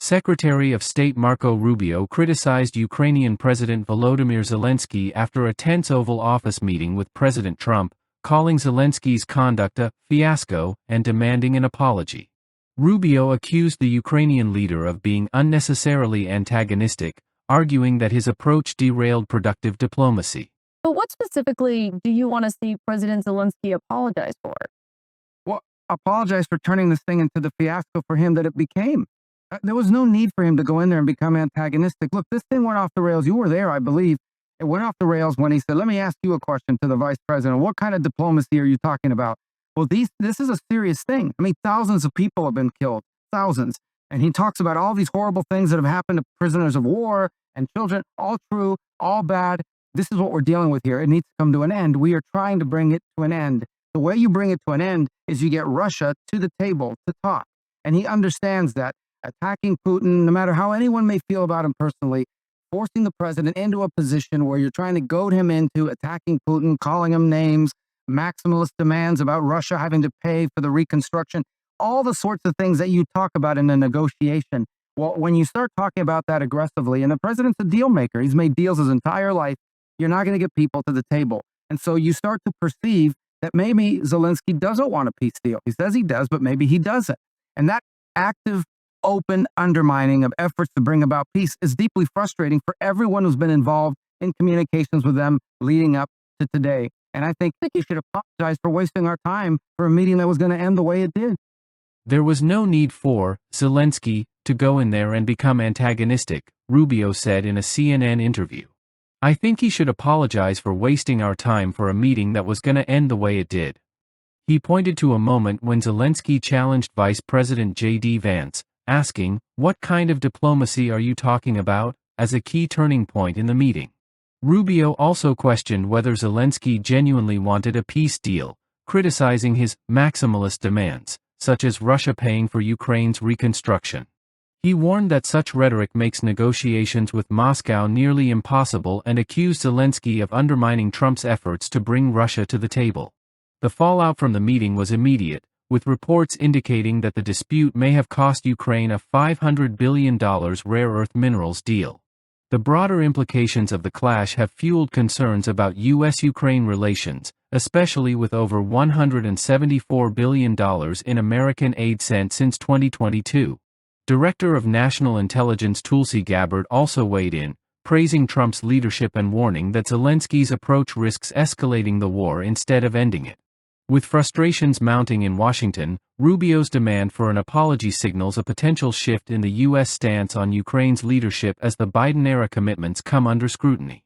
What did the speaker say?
Secretary of State Marco Rubio criticized Ukrainian President Volodymyr Zelensky after a tense Oval Office meeting with President Trump, calling Zelensky's conduct a fiasco and demanding an apology. Rubio accused the Ukrainian leader of being unnecessarily antagonistic, arguing that his approach derailed productive diplomacy. But what specifically do you want to see President Zelensky apologize for? Well, apologize for turning this thing into the fiasco for him that it became. There was no need for him to go in there and become antagonistic. Look, this thing went off the rails. You were there, I believe. It went off the rails when he said, let me ask you a question to the vice president. What kind of diplomacy are you talking about? Well, this is a serious thing. I mean, thousands of people have been killed, thousands. And he talks about all these horrible things that have happened to prisoners of war and children, all true, all bad. This is what we're dealing with here. It needs to come to an end. We are trying to bring it to an end. The way you bring it to an end is you get Russia to the table to talk. And he understands that attacking Putin, no matter how anyone may feel about him personally, forcing the president into a position where you're trying to goad him into attacking Putin, calling him names, maximalist demands about Russia having to pay for the reconstruction, all the sorts of things that you talk about in a negotiation. Well, when you start talking about that aggressively, and the president's a deal maker, he's made deals his entire life, you're not going to get people to the table. And so you start to perceive that maybe Zelensky doesn't want a peace deal. He says he does, but maybe he doesn't. And that active, open undermining of efforts to bring about peace is deeply frustrating for everyone who's been involved in communications with them leading up to today. And I think he should apologize for wasting our time for a meeting that was going to end the way it did. There was no need for Zelensky to go in there and become antagonistic, Rubio said in a CNN interview. I think he should apologize for wasting our time for a meeting that was going to end the way it did. He pointed to a moment when Zelensky challenged Vice President J.D. Vance, asking, "What kind of diplomacy are you talking about?" as a key turning point in the meeting. Rubio also questioned whether Zelensky genuinely wanted a peace deal, criticizing his maximalist demands, such as Russia paying for Ukraine's reconstruction. He warned that such rhetoric makes negotiations with Moscow nearly impossible and accused Zelensky of undermining Trump's efforts to bring Russia to the table. The fallout from the meeting was immediate, with reports indicating that the dispute may have cost Ukraine a $500 billion rare earth minerals deal. The broader implications of the clash have fueled concerns about U.S.-Ukraine relations, especially with over $174 billion in American aid sent since 2022. Director of National Intelligence Tulsi Gabbard also weighed in, praising Trump's leadership and warning that Zelensky's approach risks escalating the war instead of ending it. With frustrations mounting in Washington, Rubio's demand for an apology signals a potential shift in the U.S. stance on Ukraine's leadership as the Biden-era commitments come under scrutiny.